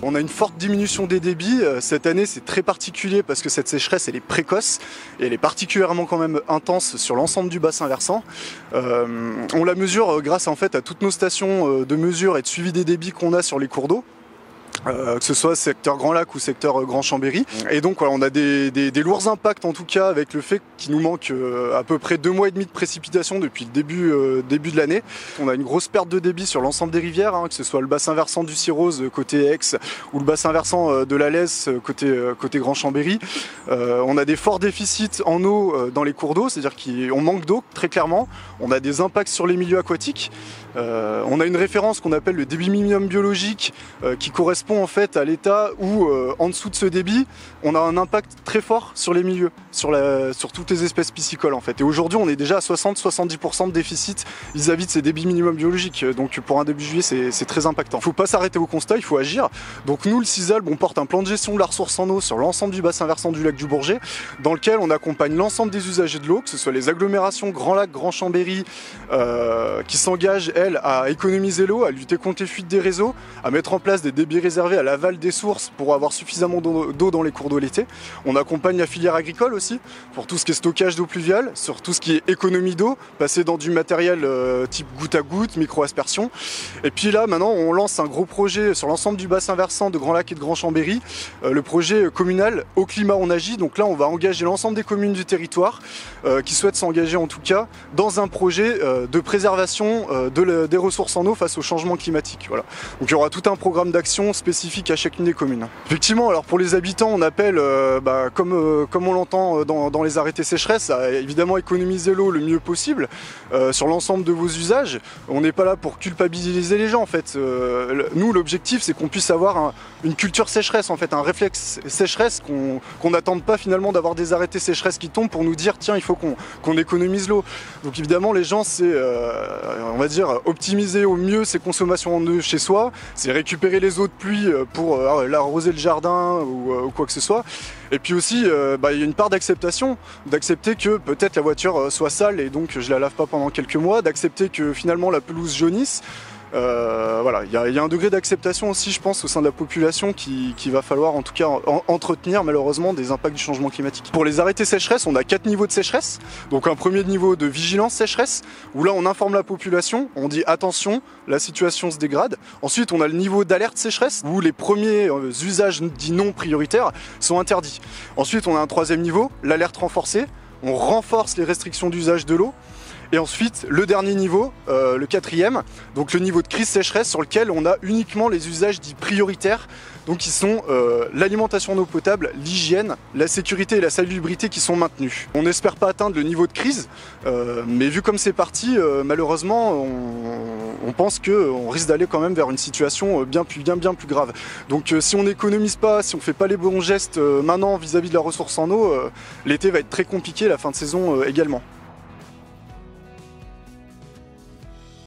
On a une forte diminution des débits. Cette année, c'est très particulier parce que cette sécheresse, elle est précoce et elle est particulièrement quand même intense sur l'ensemble du bassin versant. On la mesure grâce en fait à toutes nos stations de mesure et de suivi des débits qu'on a sur les cours d'eau. Que ce soit secteur Grand Lac ou secteur Grand Chambéry. Et donc voilà, on a des lourds impacts en tout cas avec le fait qu'il nous manque à peu près 2 mois et demi de précipitations depuis le début de l'année. On a une grosse perte de débit sur l'ensemble des rivières, que ce soit le bassin versant du Cirose côté Aix ou le bassin versant de la Lesse côté Grand Chambéry. On a des forts déficits en eau dans les cours d'eau, c'est-à-dire qu'on manque d'eau très clairement. On a des impacts sur les milieux aquatiques. On a une référence qu'on appelle le débit minimum biologique qui correspond en fait à l'état où en dessous de ce débit on a un impact très fort sur les milieux, sur toutes les espèces piscicoles en fait. Et aujourd'hui on est déjà à 60-70% de déficit vis-à-vis de ces débits minimum biologiques. Donc pour un début juillet c'est très impactant. Il ne faut pas s'arrêter au constat, il faut agir. Donc nous le CISALB on porte un plan de gestion de la ressource en eau sur l'ensemble du bassin versant du lac du Bourget dans lequel on accompagne l'ensemble des usagers de l'eau, que ce soit les agglomérations Grand Lac, Grand Chambéry qui s'engagent à économiser l'eau, à lutter contre les fuites des réseaux, à mettre en place des débits réservés à l'aval des sources pour avoir suffisamment d'eau dans les cours d'eau l'été. On accompagne la filière agricole aussi pour tout ce qui est stockage d'eau pluviale, sur tout ce qui est économie d'eau, passer dans du matériel type goutte à goutte, micro-aspersion. Et puis là maintenant on lance un gros projet sur l'ensemble du bassin versant de Grand Lac et de Grand Chambéry, le projet communal Au Climat on agit. Donc là on va engager l'ensemble des communes du territoire qui souhaitent s'engager en tout cas dans un projet de préservation des ressources en eau face au changement climatique. Voilà. Donc il y aura tout un programme d'action spécifique à chacune des communes. Effectivement, alors pour les habitants, on appelle, comme on l'entend dans les arrêtés sécheresse, à évidemment économiser l'eau le mieux possible sur l'ensemble de vos usages. On n'est pas là pour culpabiliser les gens en fait. Nous, l'objectif, c'est qu'on puisse avoir une culture sécheresse en fait, un réflexe sécheresse qu'on n'attende pas finalement d'avoir des arrêtés sécheresse qui tombent pour nous dire tiens, il faut qu'on économise l'eau. Donc évidemment, les gens, c'est on va dire optimiser au mieux ses consommations en eau chez soi, c'est récupérer les eaux de pluie pour arroser le jardin ou quoi que ce soit. Et puis aussi, il y a une part d'acceptation, d'accepter que peut-être la voiture soit sale et donc je la lave pas pendant quelques mois, d'accepter que finalement la pelouse jaunisse. Voilà, il y a un degré d'acceptation aussi, je pense, au sein de la population qu'il va falloir en tout cas entretenir malheureusement des impacts du changement climatique. Pour les arrêtés sécheresse, on a 4 niveaux de sécheresse. Donc un premier niveau de vigilance sécheresse, où là on informe la population, on dit attention, la situation se dégrade. Ensuite on a le niveau d'alerte sécheresse, où les premiers usages dits non prioritaires sont interdits. Ensuite on a un troisième niveau, l'alerte renforcée, on renforce les restrictions d'usage de l'eau. Et ensuite, le dernier niveau, le quatrième, donc le niveau de crise sécheresse sur lequel on a uniquement les usages dits prioritaires, donc qui sont l'alimentation en eau potable, l'hygiène, la sécurité et la salubrité qui sont maintenus. On n'espère pas atteindre le niveau de crise, mais vu comme c'est parti, malheureusement, on pense qu'on risque d'aller quand même vers une situation bien plus grave. Donc si on n'économise pas, si on ne fait pas les bons gestes maintenant vis-à-vis de la ressource en eau, l'été va être très compliqué, la fin de saison également.